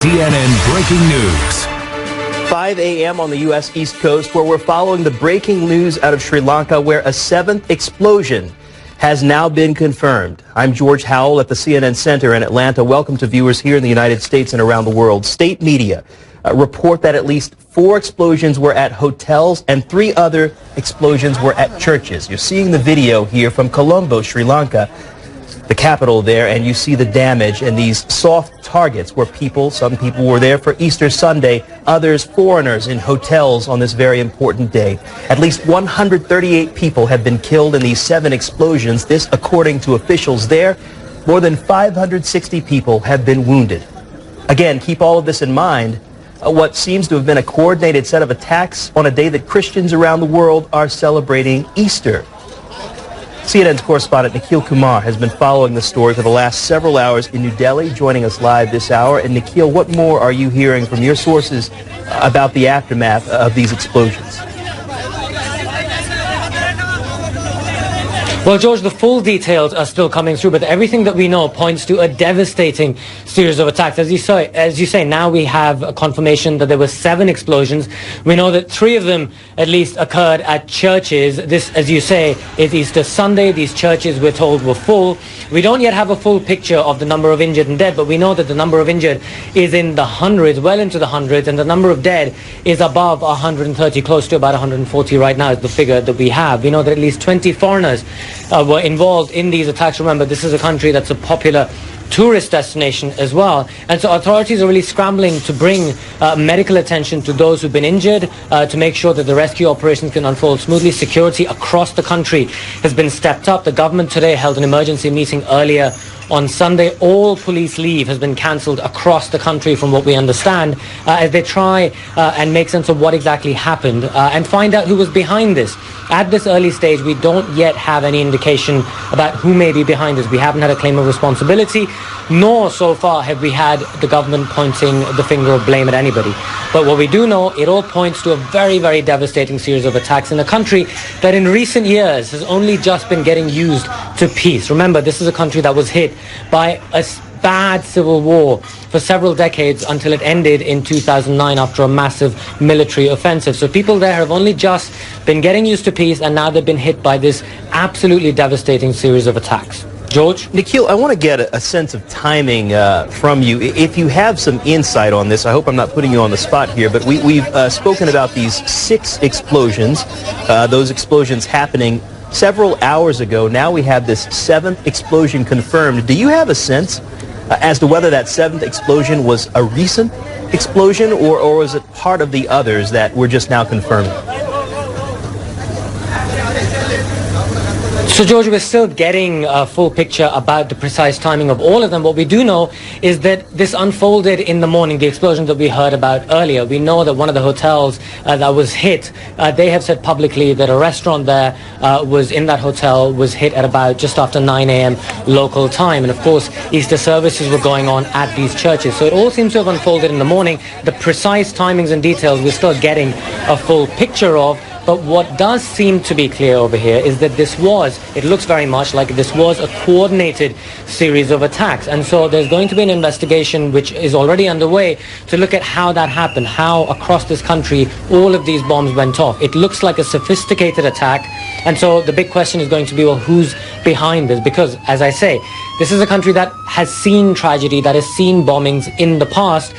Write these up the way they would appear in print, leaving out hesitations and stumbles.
CNN breaking news. 5 a.m. on the U.S. East Coast, where we're following the breaking news out of Sri Lanka, where a seventh explosion has now been confirmed. I'm George Howell at the CNN Center in Atlanta. Welcome to viewers here in the United States and around the world. State media report that at least 4 explosions were at hotels and 3 other explosions were at churches. You're seeing the video here from Colombo, Sri Lanka, the capital there, and you see the damage and these soft targets where some people were there for Easter Sunday, others foreigners in hotels on this very important day. At least 138 people have been killed in these 7 explosions. This, according to officials there. More than 560 people have been wounded. Again, keep all of this in mind. What seems to have been a coordinated set of attacks on a day that Christians around the world are celebrating Easter. CNN's correspondent Nikhil Kumar has been following the story for the last several hours in New Delhi, joining us live this hour. And Nikhil, what more are you hearing from your sources about the aftermath of these explosions? Well, George, the full details are still coming through, but everything that we know points to a devastating series of attacks. As you say, now we have a confirmation that there were 7 explosions. We know that 3 of them at least occurred at churches. This, as you say, is Easter Sunday. These churches, we're told, were full. We don't yet have a full picture of the number of injured and dead, but we know that the number of injured is in the hundreds, well into the hundreds, and the number of dead is above 130, close to about 140 right now is the figure that we have. We know that at least 20 foreigners were involved in these attacks. Remember, this is a country that's a popular tourist destination as well. And so authorities are really scrambling to bring medical attention to those who've been injured, to make sure that the rescue operations can unfold smoothly. Security across the country has been stepped up. The government today held an emergency meeting earlier on Sunday. All police leave has been cancelled across the country, from what we understand, as they try and make sense of what exactly happened and find out who was behind this. At this early stage, we don't yet have any indication about who may be behind this. We haven't had a claim of responsibility, nor so far have we had the government pointing the finger of blame at anybody. But what we do know, it all points to a very, very devastating series of attacks in a country that in recent years has only just been getting used to peace. Remember, this is a country that was hit by a bad civil war for several decades until it ended in 2009 after a massive military offensive. So people there have only just been getting used to peace, and now they've been hit by this absolutely devastating series of attacks. George? Nikhil, I want to get a sense of timing from you. If you have some insight on this, I hope I'm not putting you on the spot here, but we've spoken about these 6 explosions, those explosions happening several hours ago. Now we have this 7th explosion confirmed. Do you have a sense as to whether that 7th explosion was a recent explosion, or was it part of the others that we're just now confirming? So, George, we're still getting a full picture about the precise timing of all of them. What we do know is that this unfolded in the morning, the explosions that we heard about earlier. We know that one of the hotels that was hit, they have said publicly that a restaurant there was in that hotel, was hit at about just after 9 a.m. local time. And, of course, Easter services were going on at these churches. So it all seems to have unfolded in the morning. The precise timings and details we're still getting a full picture of. But what does seem to be clear over here is that it looks very much like this was a coordinated series of attacks. And so there's going to be an investigation which is already underway to look at how that happened, how across this country all of these bombs went off. It looks like a sophisticated attack. And so the big question is going to be, well, who's behind this? Because, as I say, this is a country that has seen tragedy, that has seen bombings in the past.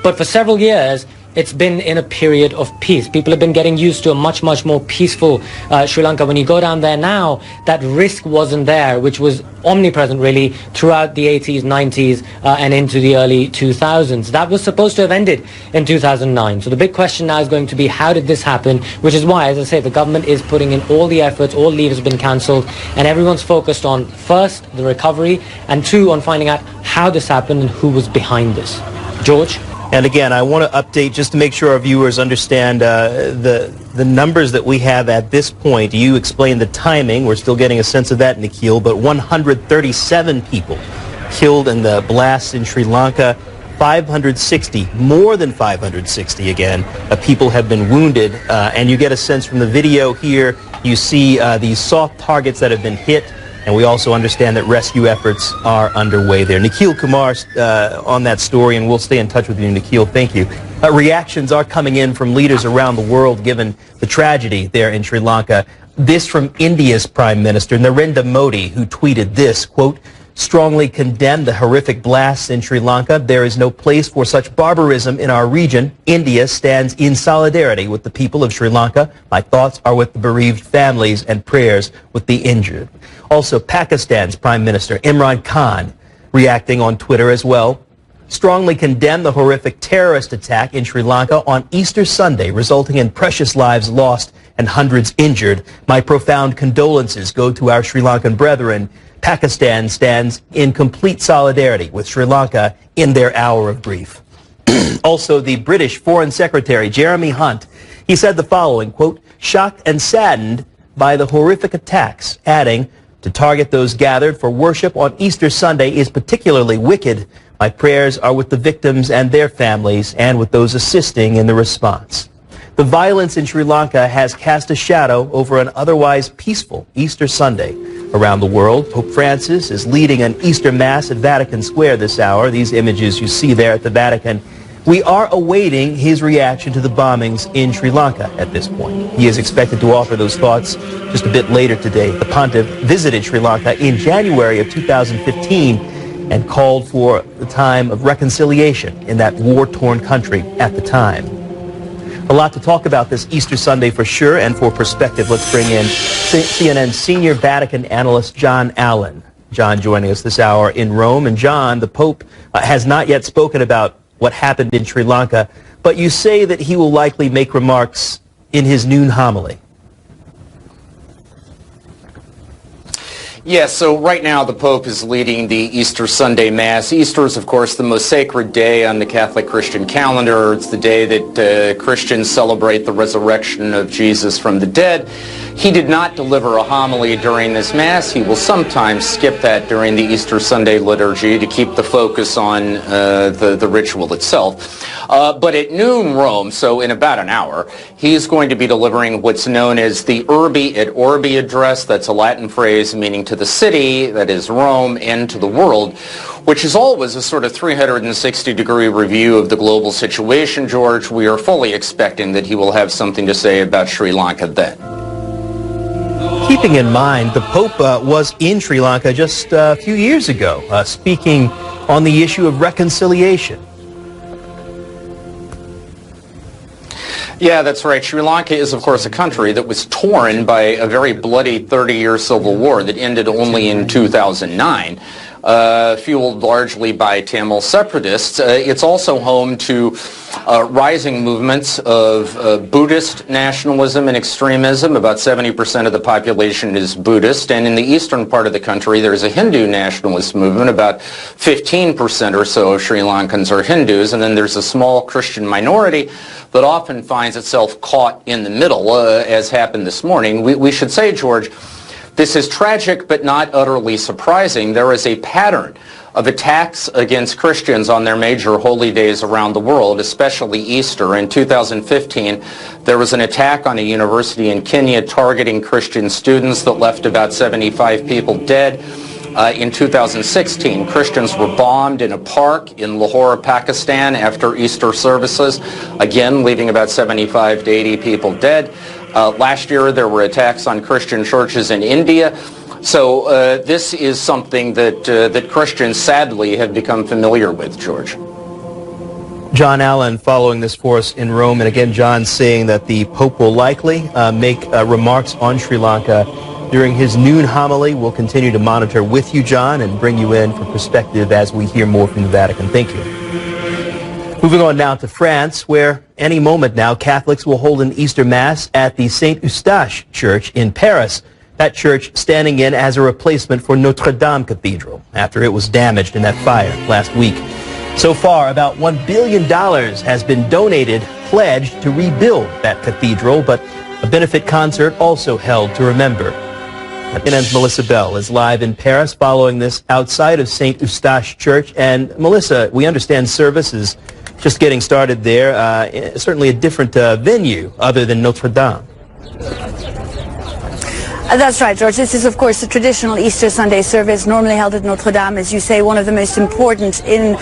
But for several years, it's been in a period of peace. People have been getting used to a much, much more peaceful Sri Lanka. When you go down there now, that risk wasn't there, which was omnipresent really throughout the 80s, 90s, and into the early 2000s. That was supposed to have ended in 2009. So the big question now is going to be, how did this happen? Which is why, as I say, the government is putting in all the efforts, all leave has been cancelled, and everyone's focused on, first, the recovery, and 2, on finding out how this happened and who was behind this. George? And again, I want to update just to make sure our viewers understand the numbers that we have at this point. You explained the timing. We're still getting a sense of that, Nikhil, but 137 people killed in the blasts in Sri Lanka. 560, more than 560 again, people have been wounded. And you get a sense from the video here, you see these soft targets that have been hit And we also understand that rescue efforts are underway there. Nikhil Kumar on that story, and we'll stay in touch with you, Nikhil. Thank you. Reactions are coming in from leaders around the world given the tragedy there in Sri Lanka. This from India's Prime Minister, Narendra Modi, who tweeted this, quote, strongly condemn the horrific blasts in Sri Lanka. There is no place for such barbarism in our region. India stands in solidarity with the people of Sri Lanka. My thoughts are with the bereaved families and prayers with the injured. Also, Pakistan's Prime Minister Imran Khan reacting on Twitter as well. Strongly condemn the horrific terrorist attack in Sri Lanka on Easter Sunday, resulting in precious lives lost and hundreds injured. My profound condolences go to our Sri Lankan brethren. Pakistan stands in complete solidarity with Sri Lanka in their hour of grief. Also, the British Foreign Secretary, Jeremy Hunt, he said the following, quote, shocked and saddened by the horrific attacks, adding, to target those gathered for worship on Easter Sunday is particularly wicked. My prayers are with the victims and their families and with those assisting in the response. The violence in Sri Lanka has cast a shadow over an otherwise peaceful Easter Sunday. Around the world, Pope Francis is leading an Easter Mass at Vatican Square this hour. These images you see there at the Vatican. We are awaiting his reaction to the bombings in Sri Lanka at this point. He is expected to offer those thoughts just a bit later today. The pontiff visited Sri Lanka in January of 2015 and called for the time of reconciliation in that war-torn country at the time. A lot to talk about this Easter Sunday for sure, and for perspective, let's bring in CNN senior Vatican analyst John Allen. John joining us this hour in Rome. And John, the Pope has not yet spoken about what happened in Sri Lanka, but you say that he will likely make remarks in his noon homily. Yes, so right now the Pope is leading the Easter Sunday Mass. Easter is, of course, the most sacred day on the Catholic Christian calendar. It's the day that Christians celebrate the resurrection of Jesus from the dead. He did not deliver a homily during this Mass. He will sometimes skip that during the Easter Sunday liturgy to keep the focus on the ritual itself. But at noon Rome, so in about an hour, he's going to be delivering what's known as the Urbi et Orbi address. That's a Latin phrase meaning to the city, that is Rome, and to the world, which is always a sort of 360-degree review of the global situation, George. We are fully expecting that he will have something to say about Sri Lanka then. Keeping in mind, the Pope was in Sri Lanka just a few years ago, speaking on the issue of reconciliation. Yeah, that's right. Sri Lanka is, of course, a country that was torn by a very bloody 30-year civil war that ended only in 2009. Fueled largely by Tamil separatists. It's also home to rising movements of Buddhist nationalism and extremism. About 70% of the population is Buddhist. And in the eastern part of the country, there's a Hindu nationalist movement. About 15% or so of Sri Lankans are Hindus. And then there's a small Christian minority that often finds itself caught in the middle, as happened this morning. We should say, George, this is tragic but not utterly surprising. There is a pattern of attacks against Christians on their major holy days around the world, especially Easter. In 2015, there was an attack on a university in Kenya targeting Christian students that left about 75 people dead. In 2016, Christians were bombed in a park in Lahore, Pakistan after Easter services, again leaving about 75 to 80 people dead. Last year, there were attacks on Christian churches in India. So this is something that Christians, sadly, have become familiar with, George. John Allen following this for us in Rome. And again, John saying that the Pope will likely make remarks on Sri Lanka during his noon homily. We'll continue to monitor with you, John, and bring you in for perspective as we hear more from the Vatican. Thank you. Moving on now to France, where any moment now Catholics will hold an Easter Mass at the Saint Eustache Church in Paris. That church standing in as a replacement for Notre Dame Cathedral after it was damaged in that fire last week. So far, about $1 billion has been donated, pledged to rebuild that cathedral, but a benefit concert also held to remember. CNN's Melissa Bell is live in Paris following this outside of Saint Eustache Church. And Melissa, we understand service is just getting started there. Certainly a different venue other than Notre Dame. That's right, George. This is, of course, the traditional Easter Sunday service normally held at Notre Dame, as you say, one of the most important in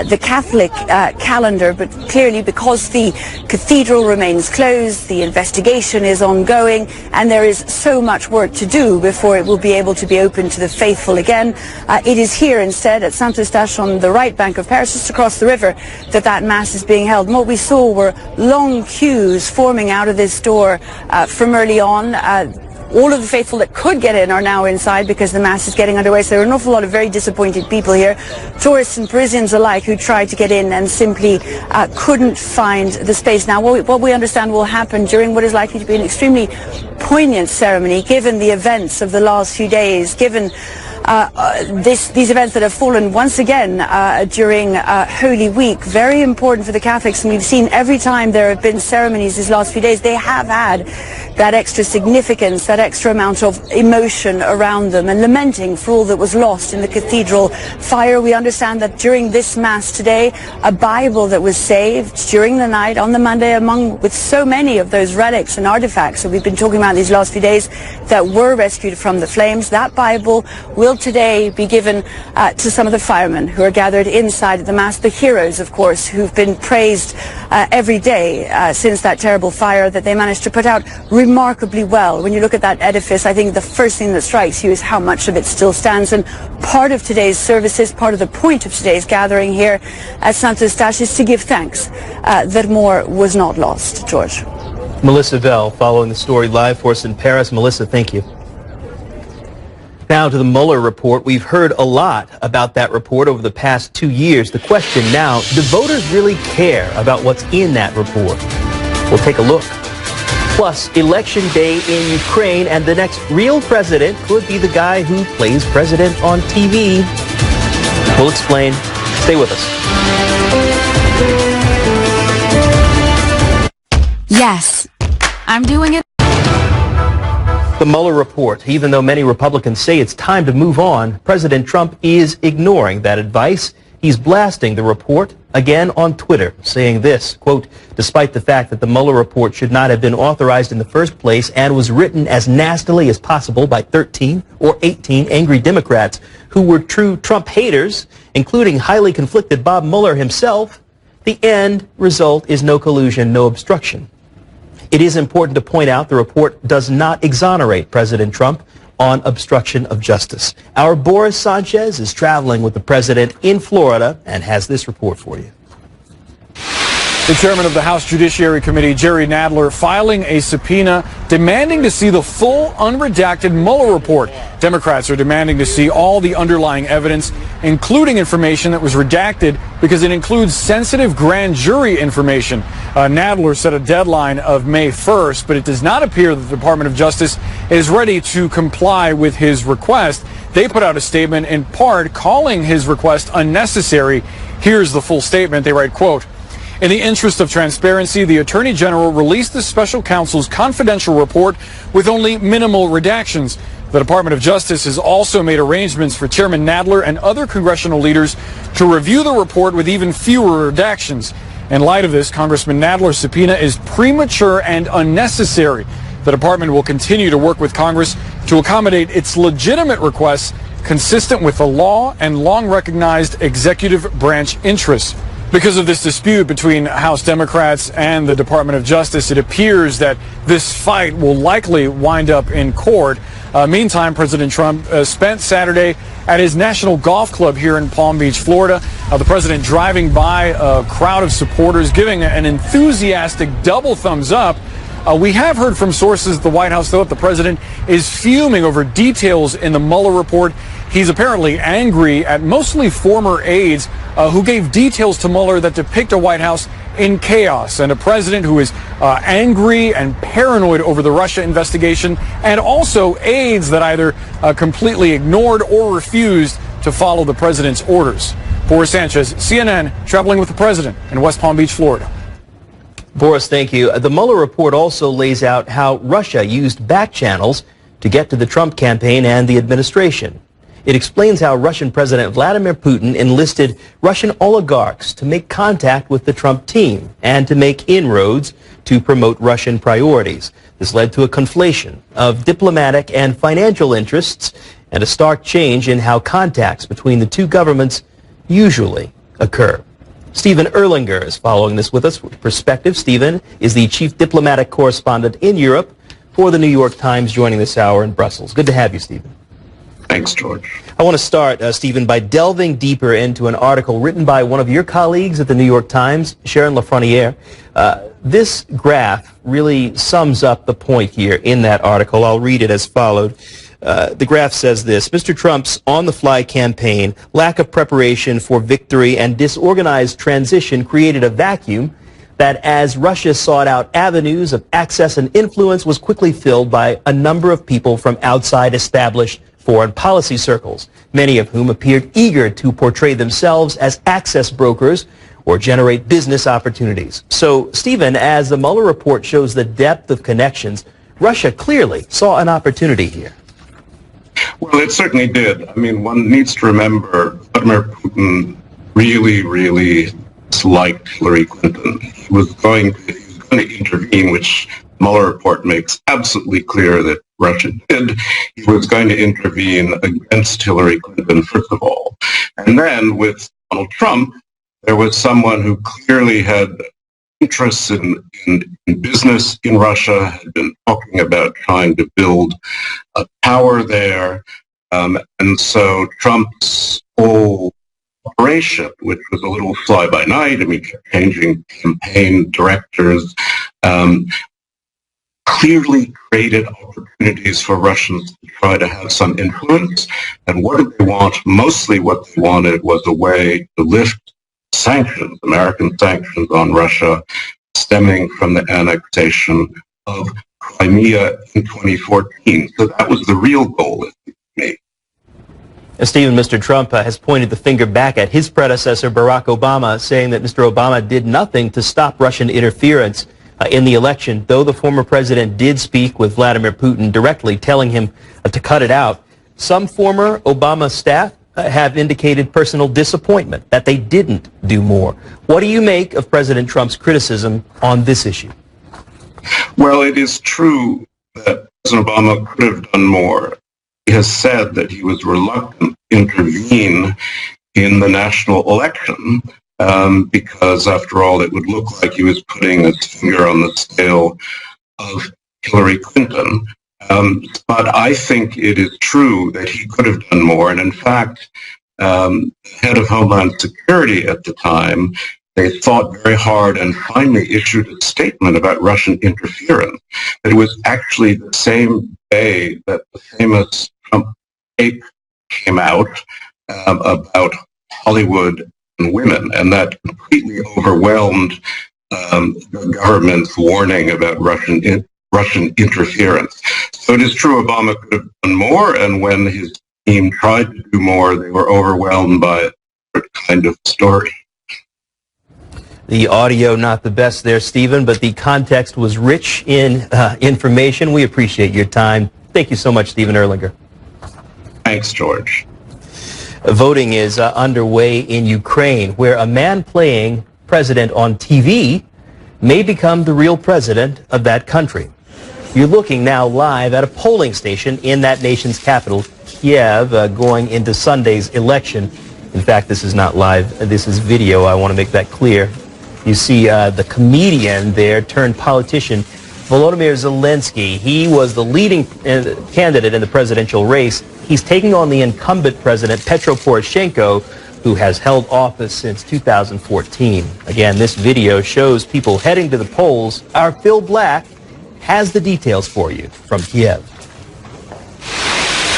the Catholic calendar. But clearly, because the cathedral remains closed, the investigation is ongoing, and there is so much work to do before it will be able to be open to the faithful again. It is here instead at Saint-Eustache on the right bank of Paris, just across the river, that Mass is being held. And what we saw were long queues forming out of this door from early on. All of the faithful that could get in are now inside because the Mass is getting underway. So there are an awful lot of very disappointed people here, tourists and Parisians alike, who tried to get in and simply couldn't find the space. Now, what we understand will happen during what is likely to be an extremely poignant ceremony, given the events of the last few days, given these events that have fallen once again during Holy Week, very important for the Catholics. And we've seen every time there have been ceremonies these last few days, they have had that extra significance, that extra amount of emotion around them, and lamenting for all that was lost in the cathedral fire. We understand that during this Mass today, a Bible that was saved during the night on the Monday, with so many of those relics and artifacts that we've been talking about these last few days that were rescued from the flames, that Bible will today be given to some of the firemen who are gathered inside the Mass, the heroes, of course, who've been praised every day since that terrible fire that they managed to put out remarkably well. When you look at that edifice, I think the first thing that strikes you is how much of it still stands. And part of today's services, part of the point of today's gathering here at Saint-Eustache is to give thanks that more was not lost. George. Melissa Vell following the story live for us in Paris. Melissa, thank you. Now to the Mueller report. We've heard a lot about that report over the past 2 years. The question now, do voters really care about what's in that report? We'll take a look. Plus, election day in Ukraine, and the next real president could be the guy who plays president on TV. We'll explain. Stay with us. Yes, I'm doing it. The Mueller report. Even though many Republicans say it's time to move on, President Trump is ignoring that advice. He's blasting the report again on Twitter, saying this, quote, despite the fact that the Mueller report should not have been authorized in the first place and was written as nastily as possible by 13 or 18 angry Democrats who were true Trump haters, including highly conflicted Bob Mueller himself, the end result is no collusion, no obstruction. It is important to point out the report does not exonerate President Trump on obstruction of justice. Our Boris Sanchez is traveling with the president in Florida and has this report for you. The chairman of the House Judiciary Committee, Jerry Nadler, filing a subpoena demanding to see the full unredacted Mueller report. Democrats are demanding to see all the underlying evidence, including information that was redacted because it includes sensitive grand jury information. Nadler set a deadline of May 1st, but it does not appear that the Department of Justice is ready to comply with his request. They put out a statement in part calling his request unnecessary. Here's the full statement. They write, quote, in the interest of transparency, the Attorney General released the special counsel's confidential report with only minimal redactions. The Department of Justice has also made arrangements for Chairman Nadler and other congressional leaders to review the report with even fewer redactions. In light of this, Congressman Nadler's subpoena is premature and unnecessary. The department will continue to work with Congress to accommodate its legitimate requests consistent with the law and long-recognized executive branch interests. Because of this dispute between House Democrats and the Department of Justice, it appears that this fight will likely wind up in court. Meantime, President Trump spent Saturday at his National Golf Club here in Palm Beach, Florida. The president driving by a crowd of supporters, giving an enthusiastic double thumbs up. We have heard from sources at the White House, though, that the president is fuming over details in the Mueller report. He's apparently angry at mostly former aides who gave details to Mueller that depict a White House in chaos, and a president who is angry and paranoid over the Russia investigation, and also aides that either completely ignored or refused to follow the president's orders. Boris Sanchez, CNN, traveling with the president in West Palm Beach, Florida. Boris, thank you. The Mueller report also lays out how Russia used back channels to get to the Trump campaign and the administration. It explains how Russian President Vladimir Putin enlisted Russian oligarchs to make contact with the Trump team and to make inroads to promote Russian priorities. This led to a conflation of diplomatic and financial interests and a stark change in how contacts between the two governments usually occur. Stephen Erlinger is following this with us with perspective. Stephen is the chief diplomatic correspondent in Europe for the New York Times, joining this hour in Brussels. Good to have you, Stephen. Thanks, George. I want to start, Stephen, by delving deeper into an article written by one of your colleagues at the New York Times, Sharon Lafreniere. This graph really sums up the point here in that article. I'll read it as followed. The graph says this: Mr. Trump's on-the-fly campaign, lack of preparation for victory, and disorganized transition created a vacuum that, as Russia sought out avenues of access and influence, was quickly filled by a number of people from outside established foreign policy circles, many of whom appeared eager to portray themselves as access brokers or generate business opportunities. So, Stephen, as the Mueller report shows the depth of connections, Russia clearly saw an opportunity here. Well, it certainly did. I mean, one needs to remember Vladimir Putin really disliked Hillary Clinton. He was going to intervene, which the Mueller report makes absolutely clear that Russia did. He was going to intervene against Hillary Clinton, first of all. And then with Donald Trump, there was someone who clearly had interests in business in Russia, had been talking about trying to build a power there. And so Trump's whole operation, which was a little fly-by-night, I mean, changing campaign directors, clearly created opportunities for Russians to try to have some influence. And what did they want? Mostly what they wanted was a way to lift sanctions, American sanctions on Russia, stemming from the annexation of Crimea in 2014. So that was the real goal, it seems to me. Stephen, Mr. Trump has pointed the finger back at his predecessor, Barack Obama, saying that Mr. Obama did nothing to stop Russian interference in the election, though the former president did speak with Vladimir Putin directly, telling him to cut it out. Some former Obama staff have indicated personal disappointment that they didn't do more. What do you make of President Trump's criticism on this issue? Well, it is true that President Obama could have done more. He has said that he was reluctant to intervene in the national election because, after all, it would look like he was putting his finger on the scale of Hillary Clinton. But I think it is true that he could have done more. And in fact, head of Homeland Security at the time, they thought very hard and finally issued a statement about Russian interference. It was actually the same day that the famous Trump tape came out about Hollywood and women, and that completely overwhelmed the government's warning about Russian interference. So it is true Obama could have done more, and when his team tried to do more, they were overwhelmed by a different kind of story. The audio not the best there, Stephen, but the context was rich in information. We appreciate your time. Thank you so much, Stephen Erlinger. Thanks, George. Voting is underway in Ukraine, where a man playing president on TV may become the real president of that country. You're looking now live at a polling station in that nation's capital, Kiev, going into Sunday's election. In fact, this is not live. This is video. I want to make that clear. You see the comedian there turned politician, Volodymyr Zelensky. He was the leading candidate in the presidential race. He's taking on the incumbent president, Petro Poroshenko, who has held office since 2014. Again, this video shows people heading to the polls. Our Phil Black has the details for you from Kiev.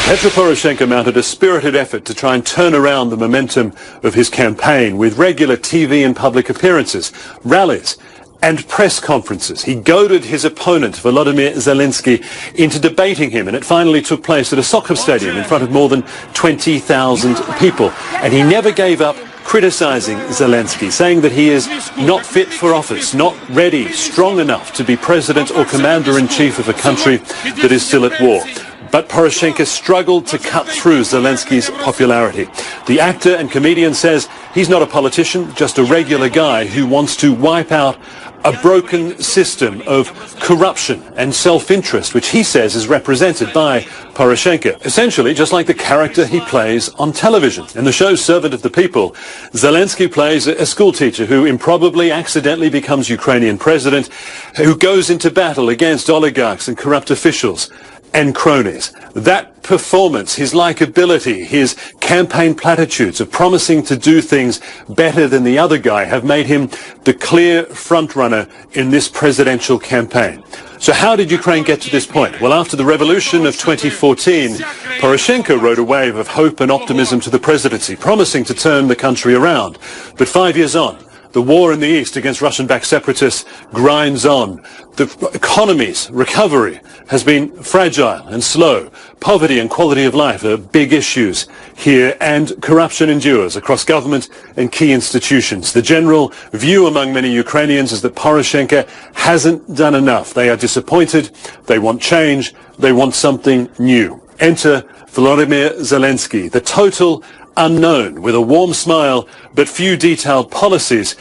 Petro Poroshenko mounted a spirited effort to try and turn around the momentum of his campaign with regular TV and public appearances, rallies and press conferences. He goaded his opponent, Volodymyr Zelensky, into debating him, and it finally took place at a soccer stadium in front of more than 20,000 people. And he never gave up criticizing Zelensky, saying that he is not fit for office, not ready, strong enough to be president or commander-in-chief of a country that is still at war. But Poroshenko struggled to cut through Zelensky's popularity. The actor and comedian says he's not a politician, just a regular guy who wants to wipe out a broken system of corruption and self-interest, which he says is represented by Poroshenko. Essentially, just like the character he plays on television. In the show Servant of the People, Zelensky plays a schoolteacher who improbably accidentally becomes Ukrainian president, who goes into battle against oligarchs and corrupt officials and cronies. That performance, his likability, his campaign platitudes of promising to do things better than the other guy have made him the clear frontrunner in this presidential campaign. So how did Ukraine get to this point? Well, after the revolution of 2014, Poroshenko rode a wave of hope and optimism to the presidency, promising to turn the country around. But 5 years on, the war in the east against Russian-backed separatists grinds on. The economy's recovery has been fragile and slow. Poverty and quality of life are big issues here, and corruption endures across government and key institutions. The general view among many Ukrainians is that Poroshenko hasn't done enough. They are disappointed, they want change, they want something new. Enter Volodymyr Zelensky, the total unknown, with a warm smile but few detailed policies.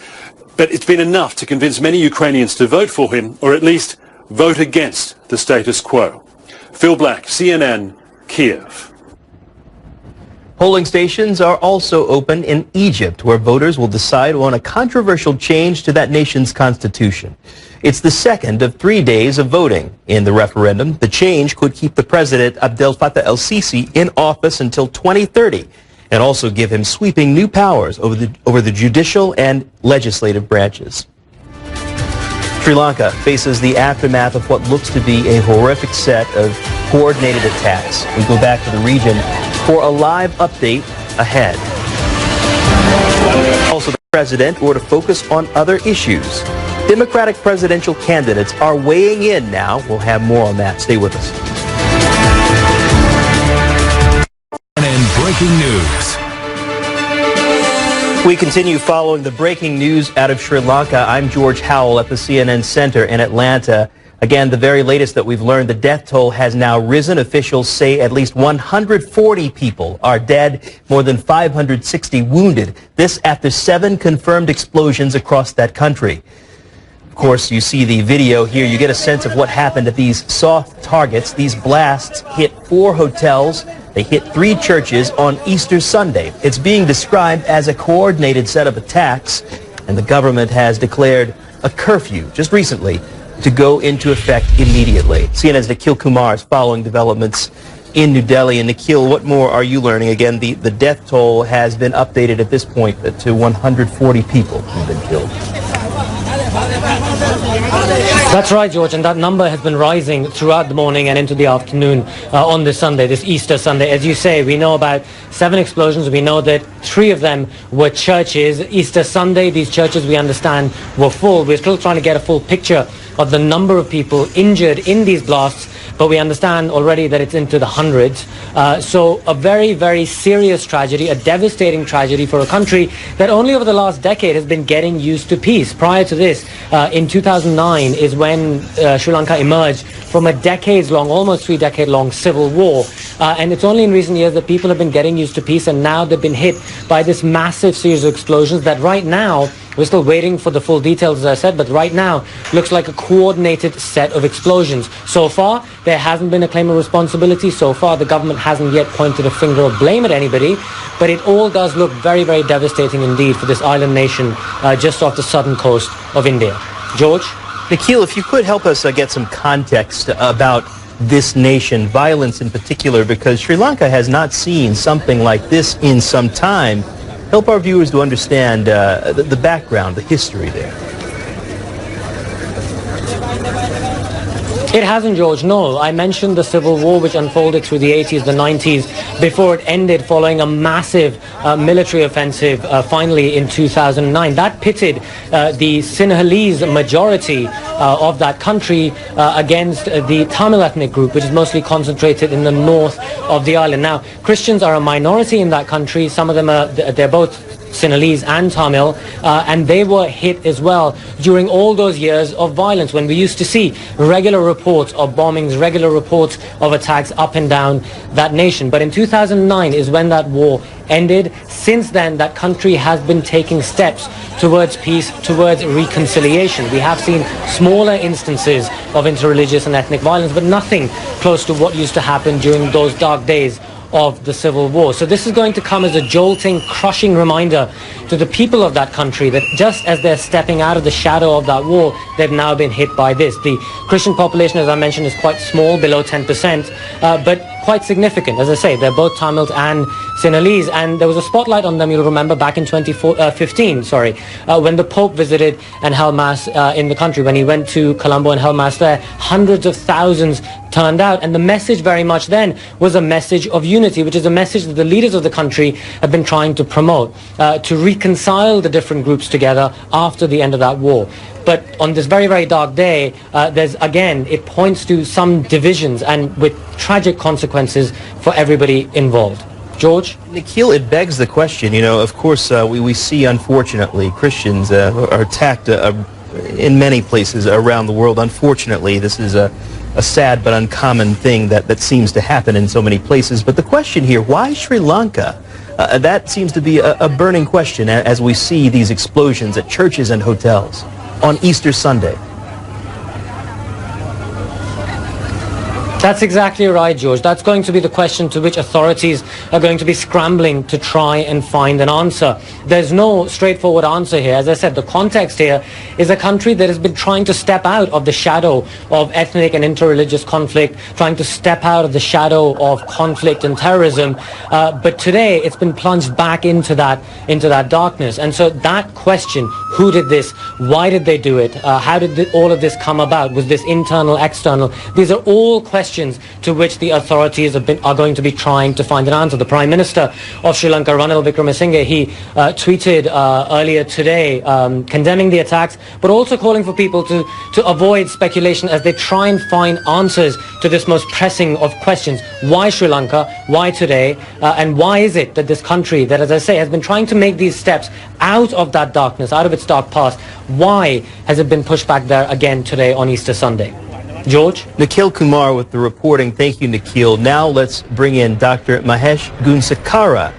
But it's been enough to convince many Ukrainians to vote for him, or at least vote against the status quo. Phil Black, CNN, Kiev. Polling stations are also open in Egypt, where voters will decide on a controversial change to that nation's constitution. It's the second of 3 days of voting in the referendum. The change could keep the president Abdel Fattah el-Sisi in office until 2030. And also give him sweeping new powers over the judicial and legislative branches. Sri Lanka faces the aftermath of what looks to be a horrific set of coordinated attacks. We go back to the region for a live update ahead. Also, the president were to focus on other issues. Democratic presidential candidates are weighing in now. We'll have more on that. Stay with us. Breaking news. We continue following the breaking news out of Sri Lanka. I'm George Howell at the CNN Center in Atlanta. Again, the very latest that we've learned, the death toll has now risen. Officials say at least 140 people are dead, more than 560 wounded. This after 7 confirmed explosions across that country. Of course, you see the video here. You get a sense of what happened at these soft targets. These blasts hit 4 hotels. They hit 3 churches on Easter Sunday. It's being described as a coordinated set of attacks, and the government has declared a curfew just recently to go into effect immediately. CNN's Nikhil Kumar is following developments in New Delhi. And Nikhil, what more are you learning? Again, the death toll has been updated at this point to 140 people who've been killed. That's right, George, and that number has been rising throughout the morning and into the afternoon on this Sunday, this Easter Sunday. As you say, we know about 7 explosions. We know that 3 of them were churches. Easter Sunday, these churches, we understand, were full. We're still trying to get a full picture of the number of people injured in these blasts, but we understand already that it's into the hundreds. So a very, very serious tragedy, a devastating tragedy for a country that only over the last decade has been getting used to peace. Prior to this, in 2009 is when Sri Lanka emerged from a decades-long, almost 3-decade-long civil war. And it's only in recent years that people have been getting used to peace, and now they've been hit by this massive series of explosions that right now, we're still waiting for the full details, as I said, but right now looks like a coordinated set of explosions. So far, there hasn't been a claim of responsibility. So far, the government hasn't yet pointed a finger of blame at anybody, but it all does look very, very devastating indeed for this island nation just off the southern coast of India. George? Nikhil, if you could help us get some context about this nation, violence in particular, because Sri Lanka has not seen something like this in some time. Help our viewers to understand the background, the history there. It hasn't, George, no. I mentioned the civil war which unfolded through the 80s, the 90s, before it ended following a massive military offensive finally in 2009. That pitted the Sinhalese majority of that country against the Tamil ethnic group, which is mostly concentrated in the north of the island. Now, Christians are a minority in that country. Some of them they're both Sinhalese and Tamil, and they were hit as well during all those years of violence when we used to see regular reports of bombings, regular reports of attacks up and down that nation. But in 2009 is when that war ended. Since then, that country has been taking steps towards peace, towards reconciliation. We have seen smaller instances of interreligious and ethnic violence, but nothing close to what used to happen during those dark days of the civil war. So this is going to come as a jolting, crushing reminder to the people of that country that just as they're stepping out of the shadow of that war, they've now been hit by this. The Christian population, as I mentioned, is quite small, below 10%, but quite significant. As I say, they're both Tamils and Sinhalese, and there was a spotlight on them, you'll remember, back in 2015, when the Pope visited and held Mass in the country. When he went to Colombo and held Mass there, hundreds of thousands turned out, and the message very much then was a message of unity, which is a message that the leaders of the country have been trying to promote, to reconcile the different groups together after the end of that war. But on this very, very dark day, it points to some divisions and with tragic consequences for everybody involved. George? Nikhil, it begs the question, of course, we see, unfortunately, Christians are attacked in many places around the world. Unfortunately, this is a sad but uncommon thing that seems to happen in so many places. But the question here, why Sri Lanka? That seems to be a burning question as we see these explosions at churches and hotels on Easter Sunday. That's exactly right, George. That's going to be the question to which authorities are going to be scrambling to try and find an answer. There's no straightforward answer here. As I said, the context here is a country that has been trying to step out of the shadow of ethnic and interreligious conflict, trying to step out of the shadow of conflict and terrorism. But today, it's been plunged back into that darkness. And so that question, who did this? Why did they do it? How did all of this come about? Was this internal, external? These are all questions to which the authorities are going to be trying to find an answer. The Prime Minister of Sri Lanka, Ranil Wickremesinghe, he tweeted earlier today condemning the attacks, but also calling for people to avoid speculation as they try and find answers to this most pressing of questions. Why Sri Lanka? Why today? And why is it that this country that, as I say, has been trying to make these steps out of that darkness, out of its dark past, why has it been pushed back there again today on Easter Sunday? George? Nikhil Kumar with the reporting. Thank you, Nikhil. Now let's bring in Dr. Mahesh Gunsakara.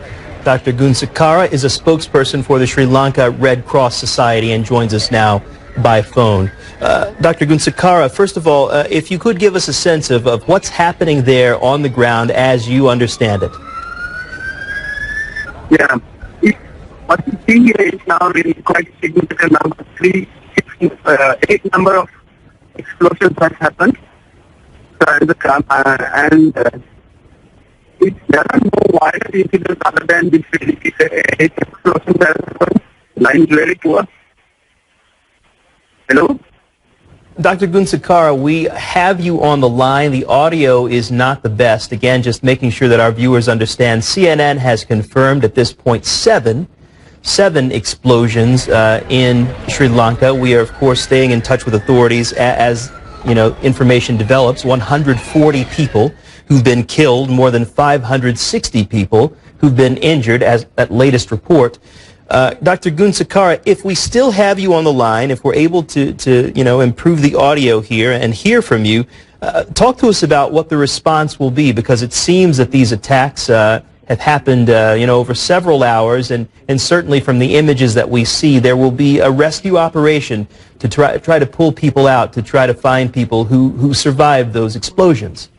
Dr. Gunsakara is a spokesperson for the Sri Lanka Red Cross Society and joins us now by phone. Dr. Gunsakara, first of all, if you could give us a sense of what's happening there on the ground as you understand it. Yeah. What we see here is now really quite significant number, 8 number of explosions that happened, and there are no violent incidents other than this 8 explosions that happened. Line is very poor. Hello? Dr. Gunsakara, we have you on the line. The audio is not the best. Again, just making sure that our viewers understand, CNN has confirmed at this point seven explosions in Sri Lanka. We are, of course, staying in touch with authorities as information develops. 140 people who've been killed, more than 560 people who've been injured, as at latest report. Dr. Gunsakara, if we still have you on the line, if we're able to improve the audio here and hear from you, talk to us about what the response will be, because it seems that these attacks have happened, over several hours, and certainly from the images that we see, there will be a rescue operation to try to pull people out, to try to find people who survived those explosions.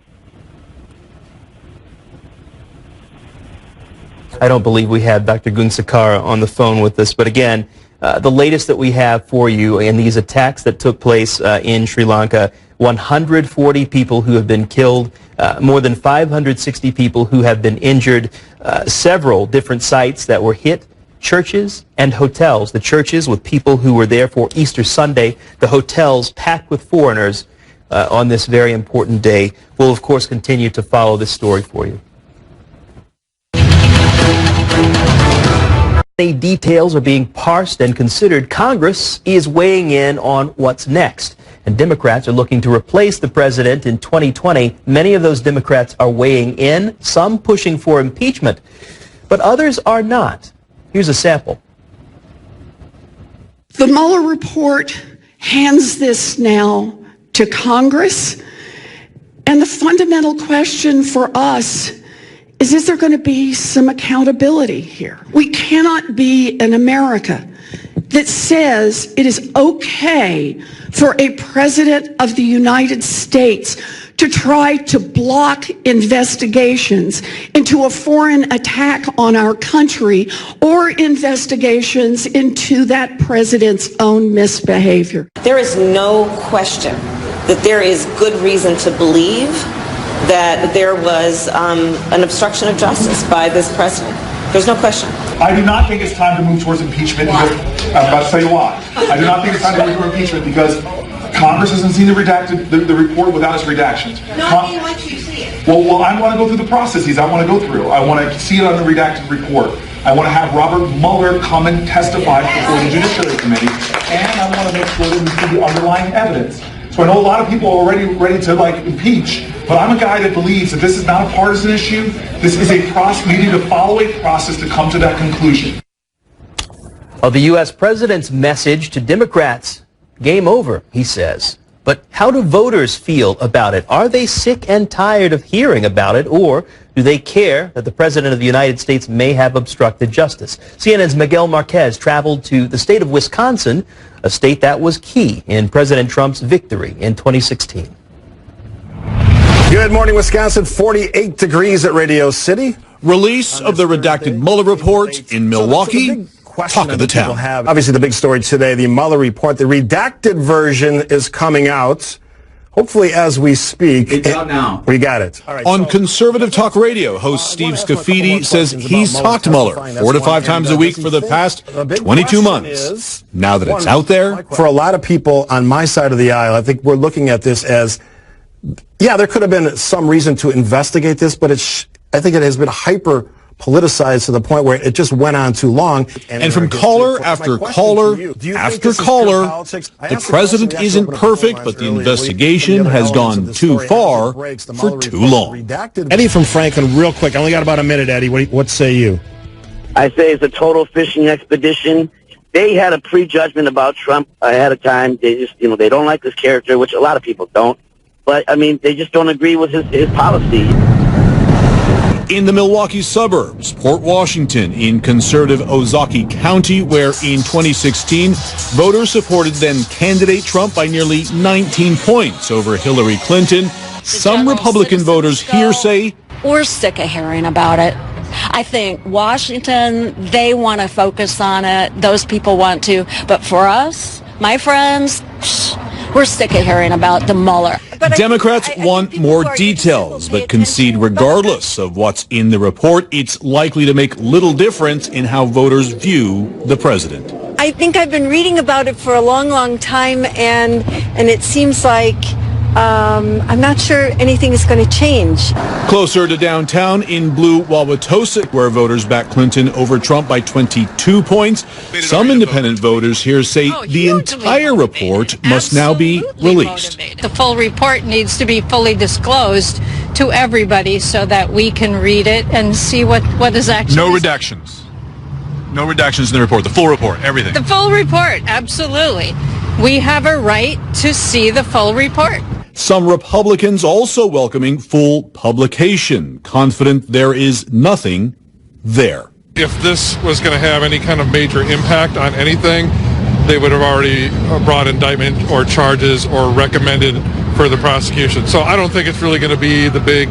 I don't believe we have Dr. Gunsakara on the phone with us, but again, the latest that we have for you in these attacks that took place in Sri Lanka, 140 people who have been killed, more than 560 people who have been injured, several different sites that were hit, churches and hotels. The churches with people who were there for Easter Sunday, the hotels packed with foreigners on this very important day. We'll, of course, continue to follow this story for you. Details are being parsed and considered. Congress is weighing in on what's next. And Democrats are looking to replace the president in 2020. Many of those Democrats are weighing in, some pushing for impeachment, but others are not. Here's a sample. The Mueller report hands this now to Congress, and the fundamental question for us is there going to be some accountability here? We cannot be an America that says it is okay for a president of the United States to try to block investigations into a foreign attack on our country or investigations into that president's own misbehavior. There is no question that there is good reason to believe that there was an obstruction of justice by this president. There's no question. I do not think it's time to move towards impeachment. I'm about to tell you why. I do not think it's time to move towards impeachment because Congress hasn't seen the report without its redactions. Not being like you see it. Well, I want to go through the processes I want to go through. I want to see it on the redacted report. I want to have Robert Mueller come and testify before the Judiciary Committee, and I want to make sure that we see the underlying evidence. So I know a lot of people are already ready to impeach, but I'm a guy that believes that this is not a partisan issue. This is a process. We need to follow a process to come to that conclusion. Well, the U.S. president's message to Democrats, game over, he says. But how do voters feel about it? Are they sick and tired of hearing about it, or do they care that the president of the United States may have obstructed justice? CNN's Miguel Marquez traveled to the state of Wisconsin, a state that was key in President Trump's victory in 2016. Good morning, Wisconsin. 48 degrees at Radio City. Release of the redacted Mueller report in Milwaukee. Talk of the town. Obviously, the big story today, the Mueller report. The redacted version is coming out, hopefully as we speak. It's out now. We got it. Right, on Conservative Talk Radio, host Steve Scafidi says he's talked to Mueller 4 to 5 times a week for the past 22 months. Now that it's out there. For a lot of people on my side of the aisle, I think we're looking at this as, yeah, there could have been some reason to investigate this, but I think it has been hyper politicized to the point where it just went on too long. And from caller after caller after caller, the president isn't perfect, but the investigation has gone too far for too long. Eddie from Franklin, real quick. I only got about a minute, Eddie. What say you? I say it's a total fishing expedition. They had a prejudgment about Trump ahead of time. They just, they don't like his character, which a lot of people don't. But, they just don't agree with his policy. In the Milwaukee suburbs, Port Washington, in conservative Ozaukee County, where in 2016, voters supported then-candidate Trump by nearly 19 points over Hillary Clinton. Some Republican voters here say, we're sick of hearing about it. I think Washington, they want to focus on it. Those people want to. But for us, my friends, we're sick of hearing about the Mueller. Democrats want more details, but concede regardless of what's in the report, it's likely to make little difference in how voters view the president. I think I've been reading about it for a long, long time, and it seems like I'm not sure anything is going to change. Closer to downtown in Blue Wauwatosa, where voters backed Clinton over Trump by 22 points. Some independent voters here say the entire report must now be released. The full report needs to be fully disclosed to everybody so that we can read it and see what is actually... No redactions. No redactions in the report. The full report, everything. The full report, absolutely. We have a right to see the full report. Some Republicans also welcoming full publication, confident there is nothing there. If this was going to have any kind of major impact on anything, they would have already brought indictment or charges or recommended further prosecution. So I don't think it's really going to be the big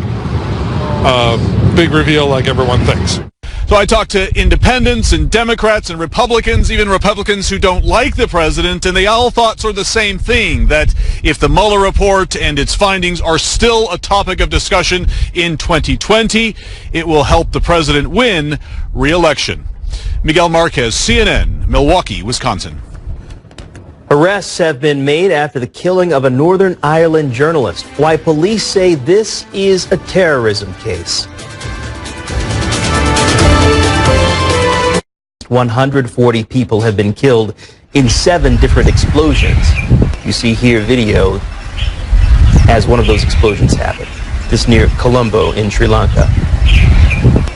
reveal like everyone thinks. So I talked to independents and Democrats and Republicans, even Republicans who don't like the president, and they all thought sort of the same thing, that if the Mueller report and its findings are still a topic of discussion in 2020, it will help the president win re-election. Miguel Marquez, CNN, Milwaukee, Wisconsin. Arrests have been made after the killing of a Northern Ireland journalist. Why police say this is a terrorism case. 140 people have been killed in 7 different explosions. You see here video as one of those explosions happened. This near Colombo in Sri Lanka.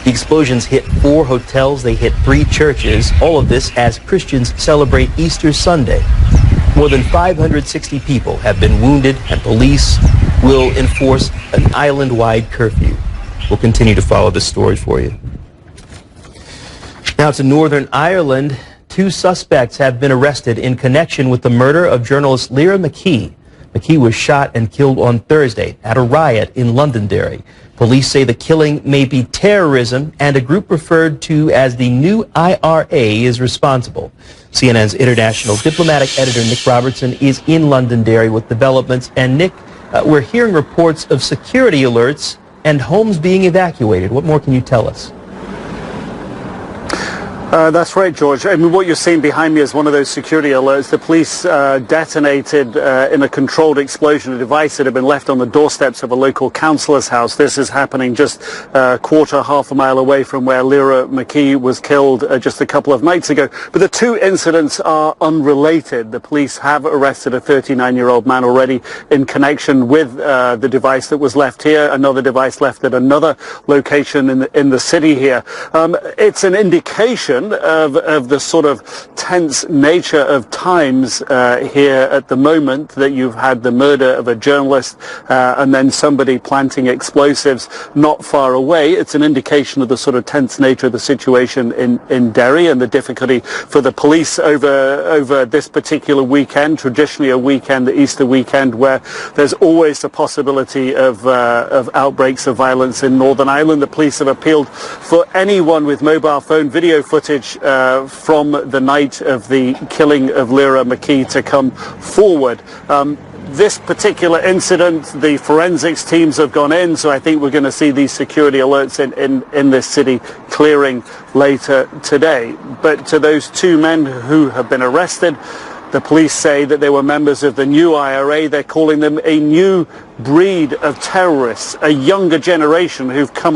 The explosions hit 4 hotels, they hit 3 churches, all of this as Christians celebrate Easter Sunday. More than 560 people have been wounded, and police will enforce an island-wide curfew. We'll continue to follow this story for you. Now to Northern Ireland. 2 suspects have been arrested in connection with the murder of journalist Lyra McKee. McKee was shot and killed on Thursday at a riot in Londonderry. Police say the killing may be terrorism, and a group referred to as the New IRA is responsible. CNN's international diplomatic editor Nick Robertson is in Londonderry with developments. And Nick, we're hearing reports of security alerts and homes being evacuated. What more can you tell us? That's right, George. I mean, what you're seeing behind me is one of those security alerts. The police detonated in a controlled explosion a device that had been left on the doorsteps of a local councillor's house. This is happening just half a mile away from where Lyra McKee was killed just a couple of nights ago. But the 2 incidents are unrelated. The police have arrested a 39-year-old man already in connection with the device that was left here, another device left at another location in the city here. It's an indication of the sort of tense nature of times here at the moment, that you've had the murder of a journalist and then somebody planting explosives not far away. It's an indication of the sort of tense nature of the situation in Derry and the difficulty for the police over this particular weekend, traditionally a weekend, the Easter weekend, where there's always the possibility of outbreaks of violence in Northern Ireland. The police have appealed for anyone with mobile phone video footage from the night of the killing of Lyra McKee to come forward. This particular incident, the forensics teams have gone in, so I think we're going to see these security alerts in this city clearing later today. But to those 2 men who have been arrested, the police say that they were members of the New IRA. They're calling them a new breed of terrorists, a younger generation who've come